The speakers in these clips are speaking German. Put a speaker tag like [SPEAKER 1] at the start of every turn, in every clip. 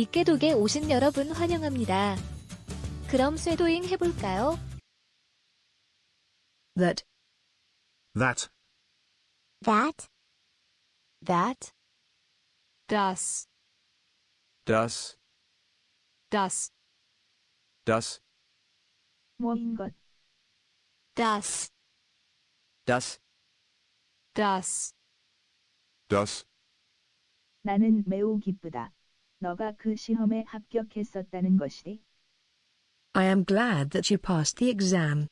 [SPEAKER 1] 이깨독에 오신 여러분 환영합니다. 그럼 쇄도잉 해볼까요?
[SPEAKER 2] that,
[SPEAKER 3] that,
[SPEAKER 4] that,
[SPEAKER 5] that, das,
[SPEAKER 3] das,
[SPEAKER 5] das,
[SPEAKER 3] das,
[SPEAKER 6] 뭐인 것,
[SPEAKER 5] das,
[SPEAKER 3] das,
[SPEAKER 5] das.
[SPEAKER 3] das.
[SPEAKER 6] 나는 매우 기쁘다. 너가 그 시험에 합격했었다는 것이리.
[SPEAKER 2] I am glad that you passed the exam.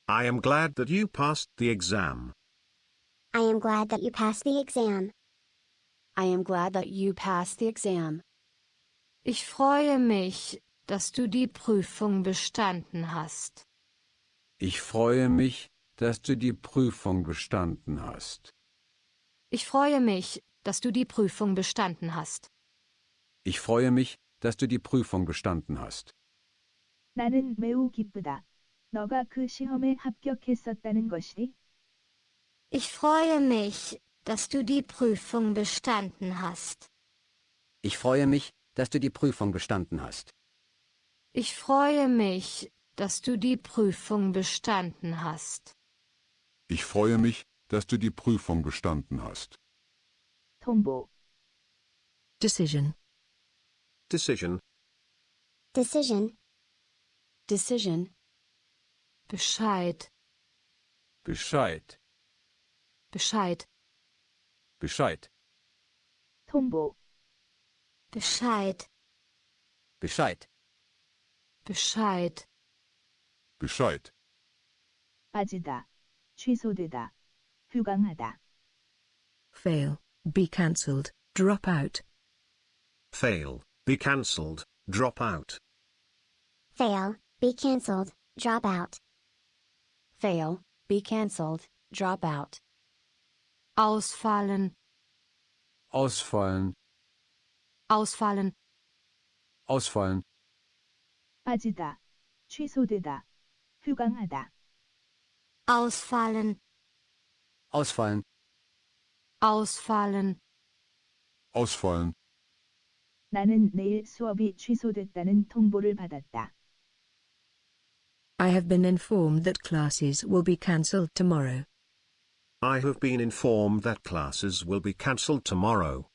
[SPEAKER 3] I am glad that you passed the exam.
[SPEAKER 4] I am glad that you passed the exam.
[SPEAKER 5] I am glad that you passed the exam. Ich freue mich, dass du die Prüfung bestanden hast.
[SPEAKER 7] Ich freue mich, dass du die Prüfung bestanden hast.
[SPEAKER 5] Ich freue mich, dass du die Prüfung bestanden hast.
[SPEAKER 7] Ich freue mich, dass du die Prüfung bestanden hast.
[SPEAKER 6] 나는 매우 기쁘다. 너가 그 시험에 합격했었다는 것이리.
[SPEAKER 4] Ich freue mich, dass du die Prüfung bestanden hast.
[SPEAKER 8] Ich freue mich, dass du die Prüfung bestanden hast.
[SPEAKER 5] Ich freue mich, dass du die Prüfung bestanden hast.
[SPEAKER 9] Ich freue mich, dass du die Prüfung bestanden hast.
[SPEAKER 6] 통보,
[SPEAKER 2] Decision.
[SPEAKER 3] Decision,
[SPEAKER 4] Decision,
[SPEAKER 5] Decision. Bescheid,
[SPEAKER 7] Bescheid,
[SPEAKER 5] Bescheid,
[SPEAKER 7] Bescheid,
[SPEAKER 6] 통보,
[SPEAKER 4] Bescheid,
[SPEAKER 8] Bescheid.
[SPEAKER 5] Bescheid.
[SPEAKER 9] Bescheid.
[SPEAKER 6] 빠지다, 취소되다, 휴강하다.
[SPEAKER 2] Fail. Be cancelled. Drop out.
[SPEAKER 3] fail, be cancelled, drop out.
[SPEAKER 4] fail, be cancelled, drop out.
[SPEAKER 5] Fail, be cancelled, drop out. Ausfallen,
[SPEAKER 7] ausfallen,
[SPEAKER 5] ausfallen,
[SPEAKER 7] ausfallen,
[SPEAKER 6] 빠지다, 취소되다, 휴강하다.
[SPEAKER 4] Ausfallen,
[SPEAKER 8] Ausfallen.
[SPEAKER 5] ausfallen.
[SPEAKER 9] Ausfallen.
[SPEAKER 6] 나는 내일 수업이 취소됐다는 통보를 받았다.
[SPEAKER 2] I have been informed that classes will be cancelled tomorrow.
[SPEAKER 3] I have been informed that classes will be cancelled tomorrow.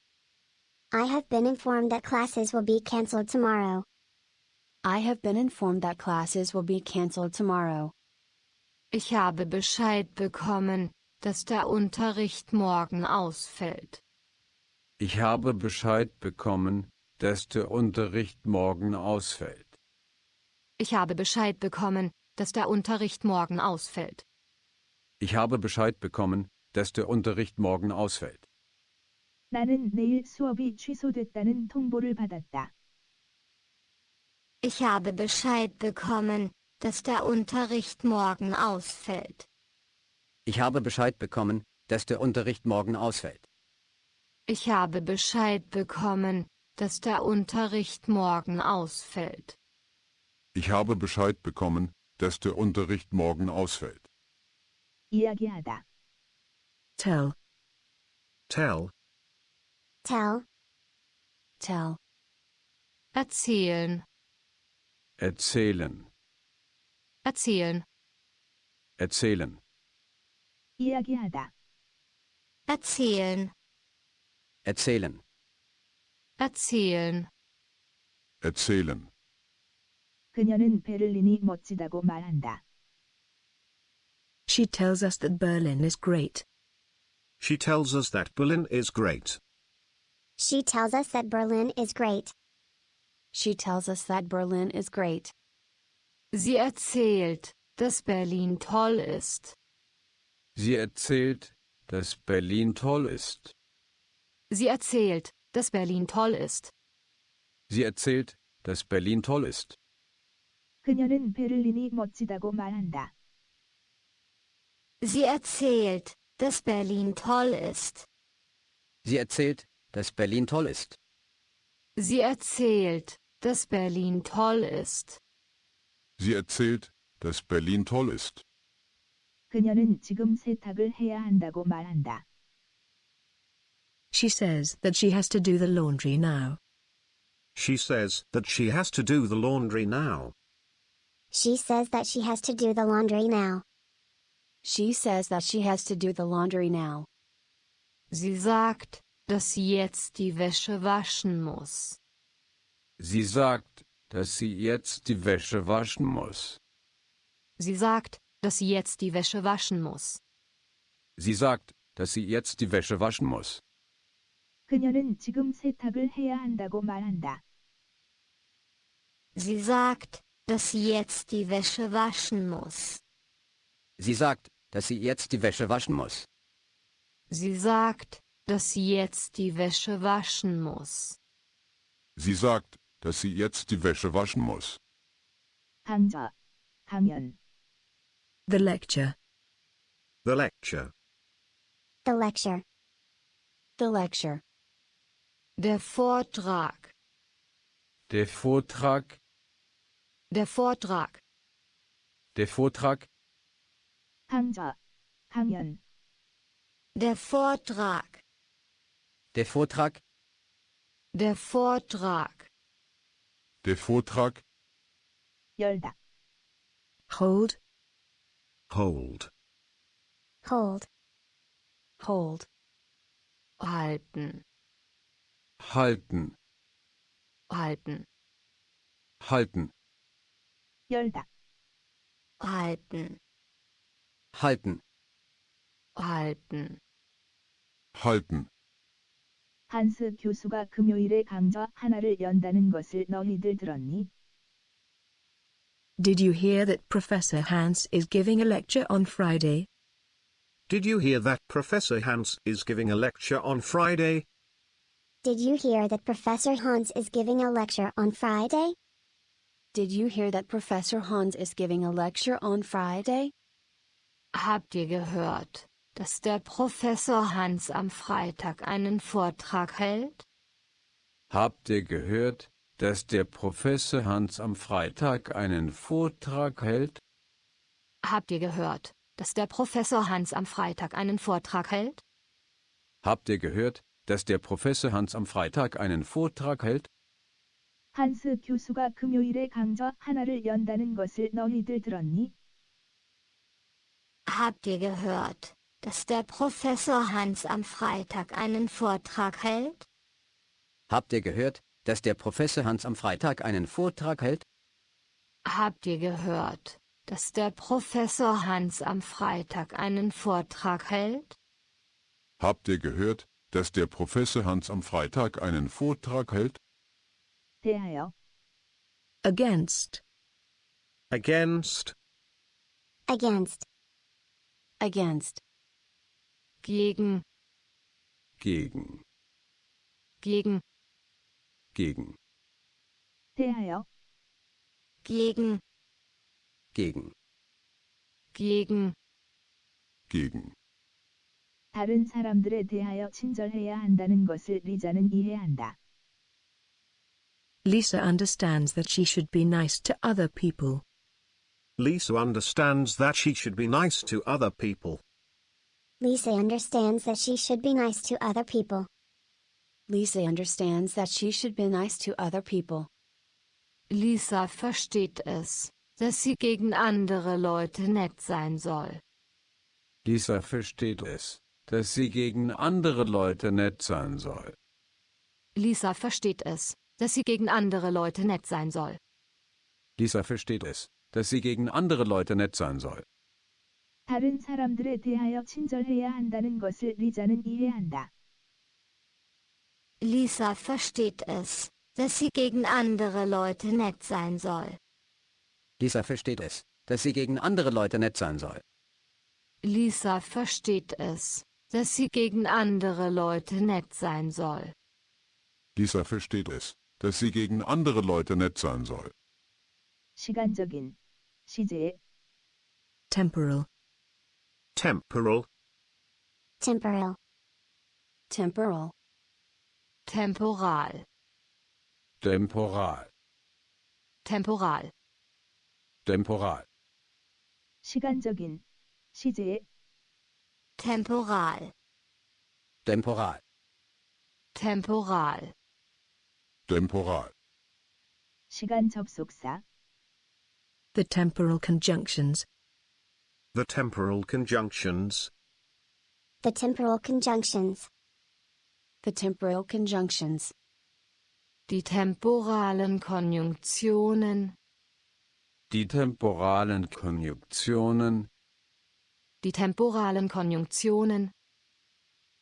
[SPEAKER 4] I have been informed that classes will be cancelled tomorrow.
[SPEAKER 5] I have been informed that classes will be cancelled tomorrow. Ich habe Bescheid bekommen, dass der Unterricht morgen ausfällt.
[SPEAKER 7] Ich habe Bescheid bekommen, dass der Unterricht morgen ausfällt.
[SPEAKER 5] Ich habe Bescheid bekommen, dass der Unterricht morgen ausfällt.
[SPEAKER 7] Ich habe Bescheid bekommen, dass der Unterricht morgen ausfällt.
[SPEAKER 6] 나는 내일 수업이 취소됐다는 통보를 받았다.
[SPEAKER 4] Ich habe Bescheid bekommen, dass der Unterricht morgen ausfällt.
[SPEAKER 8] Ich habe Bescheid bekommen, dass der Unterricht morgen ausfällt.
[SPEAKER 5] Ich habe Bescheid bekommen, dass der Unterricht morgen ausfällt.
[SPEAKER 9] Ich habe Bescheid bekommen, dass der Unterricht morgen ausfällt.
[SPEAKER 6] 이야기하다,
[SPEAKER 2] Tell.
[SPEAKER 3] Tell,
[SPEAKER 4] Tell,
[SPEAKER 5] Tell. Erzählen,
[SPEAKER 7] Erzählen,
[SPEAKER 5] erzählen,
[SPEAKER 7] erzählen,
[SPEAKER 6] 이야기하다.
[SPEAKER 4] erzählen,
[SPEAKER 8] Erzählen.
[SPEAKER 5] erzählen.
[SPEAKER 9] Erzählen.
[SPEAKER 6] 그녀는 베를린이 멋지다고 말한다.
[SPEAKER 2] She tells us that Berlin is great.
[SPEAKER 3] she tells us that Berlin is great.
[SPEAKER 4] she tells us that Berlin is great.
[SPEAKER 5] She tells us that Berlin is great. Sie erzählt, dass Berlin toll ist.
[SPEAKER 7] Sie erzählt, dass Berlin toll ist.
[SPEAKER 5] Sie erzählt, dass Berlin toll ist.
[SPEAKER 7] Sie erzählt, dass Berlin toll ist.
[SPEAKER 6] 그녀는 베를린이 멋지다고 말한다.
[SPEAKER 4] Sie erzählt, dass Berlin toll ist.
[SPEAKER 8] Sie erzählt, dass Berlin toll ist.
[SPEAKER 5] Sie erzählt, dass Berlin toll ist.
[SPEAKER 9] Sie erzählt, dass Berlin toll ist.
[SPEAKER 6] 그녀는 지금 세탁을 해야 한다고 말한다.
[SPEAKER 2] She says that she has to do the laundry now.
[SPEAKER 3] She says that she has to do the laundry now.
[SPEAKER 4] She says that she has to do the laundry now.
[SPEAKER 5] She says that she has to do the laundry now.
[SPEAKER 10] Sie sagt, dass sie jetzt die Wäsche waschen muss.
[SPEAKER 7] Sie sagt, dass sie jetzt die Wäsche waschen muss.
[SPEAKER 10] Sie sagt, dass sie jetzt die Wäsche waschen muss.
[SPEAKER 7] Sie sagt, dass sie jetzt die Wäsche waschen muss.
[SPEAKER 6] 그녀는 지금 세탁을 해야 한다고 말한다.
[SPEAKER 4] Sie sagt, dass sie jetzt die Wäsche waschen muss.
[SPEAKER 8] Sie sagt, dass sie jetzt die Wäsche waschen muss.
[SPEAKER 10] Sie sagt, dass sie jetzt die Wäsche waschen muss.
[SPEAKER 9] Sie sagt, dass sie jetzt die Wäsche waschen muss.
[SPEAKER 6] 강좌, 강연.
[SPEAKER 2] The lecture.
[SPEAKER 3] The lecture.
[SPEAKER 4] The lecture.
[SPEAKER 5] The lecture.
[SPEAKER 10] Der Vortrag.
[SPEAKER 7] Der Vortrag.
[SPEAKER 10] Der Vortrag.
[SPEAKER 7] Der Vortrag.
[SPEAKER 6] 강좌, 강연.
[SPEAKER 4] Der Vortrag.
[SPEAKER 8] Der Vortrag.
[SPEAKER 10] Der Vortrag.
[SPEAKER 9] Der Vortrag.
[SPEAKER 6] 열다.
[SPEAKER 2] Hold.
[SPEAKER 3] Hold.
[SPEAKER 4] Hold.
[SPEAKER 5] Hold.
[SPEAKER 10] Halten.
[SPEAKER 7] Halten.
[SPEAKER 10] Halten.
[SPEAKER 7] Halten.
[SPEAKER 6] 열다.
[SPEAKER 10] Halten.
[SPEAKER 8] Halten.
[SPEAKER 10] Halten.
[SPEAKER 9] Halten.
[SPEAKER 6] 한스 교수가 금요일에 강좌 하나를 연다는 것을 너희들 들었니?
[SPEAKER 2] Did you hear that Professor Hans is giving a lecture on Friday?
[SPEAKER 3] Did you hear that Professor Hans is giving a lecture on Friday?
[SPEAKER 4] Did you hear that Professor Hans is giving a lecture on Friday?
[SPEAKER 5] Did you hear that Professor Hans is giving a lecture on Friday?
[SPEAKER 10] Habt ihr gehört, dass der Professor Hans am Freitag einen Vortrag hält?
[SPEAKER 7] Habt ihr gehört, dass der Professor Hans am Freitag einen Vortrag hält?
[SPEAKER 10] Habt ihr gehört, dass der Professor Hans am Freitag einen Vortrag hält?
[SPEAKER 7] Habt ihr gehört, dass der Professor Hans am Freitag einen Vortrag hält?
[SPEAKER 6] 한스 교수가 금요일에 강좌 하나를 연다는 것을 너희들 들었니?
[SPEAKER 4] Habt ihr gehört, dass der Professor Hans am Freitag einen Vortrag hält?
[SPEAKER 8] Habt ihr gehört, dass der Professor Hans am Freitag einen Vortrag hält?
[SPEAKER 10] Habt ihr gehört, dass der Professor Hans am Freitag einen Vortrag hält?
[SPEAKER 9] Habt ihr gehört, dass der Professor Hans am Freitag einen Vortrag hält?
[SPEAKER 6] 대하여.
[SPEAKER 2] Against.
[SPEAKER 3] Against.
[SPEAKER 4] Against.
[SPEAKER 5] Against.
[SPEAKER 10] Gegen.
[SPEAKER 7] Gegen.
[SPEAKER 10] Gegen.
[SPEAKER 7] Gegen.
[SPEAKER 6] 대하여.
[SPEAKER 4] Gegen.
[SPEAKER 8] Gegen.
[SPEAKER 10] Gegen.
[SPEAKER 9] Gegen.
[SPEAKER 6] 다른 사람들에 대하여 친절해야 한다는 것을 리자는 이해한다.
[SPEAKER 2] Lisa understands that she should be nice to other people.
[SPEAKER 3] Lisa understands that she should be nice to other people.
[SPEAKER 4] Lisa understands that she should be nice to other people.
[SPEAKER 5] Lisa understands that she should be nice to other people.
[SPEAKER 10] Lisa versteht es, dass sie gegen andere Leute nett sein soll.
[SPEAKER 7] Lisa versteht es, dass sie gegen andere Leute nett sein soll.
[SPEAKER 10] Lisa versteht es, dass sie gegen andere Leute nett sein soll.
[SPEAKER 7] Lisa versteht es, dass sie gegen andere Leute nett sein soll.
[SPEAKER 6] 다른 사람들에 대하여 친절해야 한다는 것을 리자는 이해한다.
[SPEAKER 4] Lisa versteht es, dass sie gegen andere Leute nett sein soll.
[SPEAKER 8] Lisa versteht es, dass sie gegen andere Leute nett sein soll.
[SPEAKER 10] Lisa versteht es, dass sie gegen andere Leute nett sein soll.
[SPEAKER 9] Lisa versteht es, dass sie gegen andere Leute nett sein soll.
[SPEAKER 6] 시간적인. 시제.
[SPEAKER 2] Temporal.
[SPEAKER 3] Temporal.
[SPEAKER 4] Temporal.
[SPEAKER 5] Temporal.
[SPEAKER 10] Temporal.
[SPEAKER 7] Temporal.
[SPEAKER 10] Temporal.
[SPEAKER 7] Temporal.
[SPEAKER 6] 시간적인. 시제.
[SPEAKER 4] Temporal.
[SPEAKER 8] Temporal.
[SPEAKER 10] Temporal.
[SPEAKER 9] Temporal.
[SPEAKER 6] 시간 접속사
[SPEAKER 2] The temporal conjunctions.
[SPEAKER 3] The temporal conjunctions.
[SPEAKER 4] The temporal conjunctions.
[SPEAKER 5] The temporal conjunctions. Die temporalen Konjunktionen.
[SPEAKER 7] Die temporalen Konjunktionen.
[SPEAKER 5] Die temporalen Konjunktionen.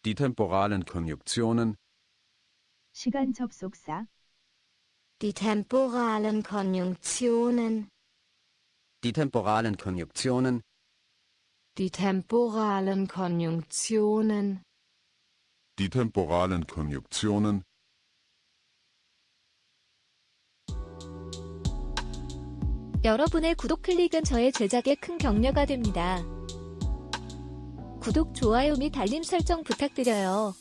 [SPEAKER 7] Die temporalen Konjunktionen.
[SPEAKER 6] 시간 접속사
[SPEAKER 4] Die temporalen Konjunktionen.
[SPEAKER 8] Die temporalen Konjunktionen.
[SPEAKER 5] Die temporalen Konjunktionen.
[SPEAKER 9] Die temporalen Konjunktionen.
[SPEAKER 1] 여러분의 구독 클릭은 저의 제작에 큰 격려가 됩니다. 구독, 좋아요 및 알림 설정 부탁드려요.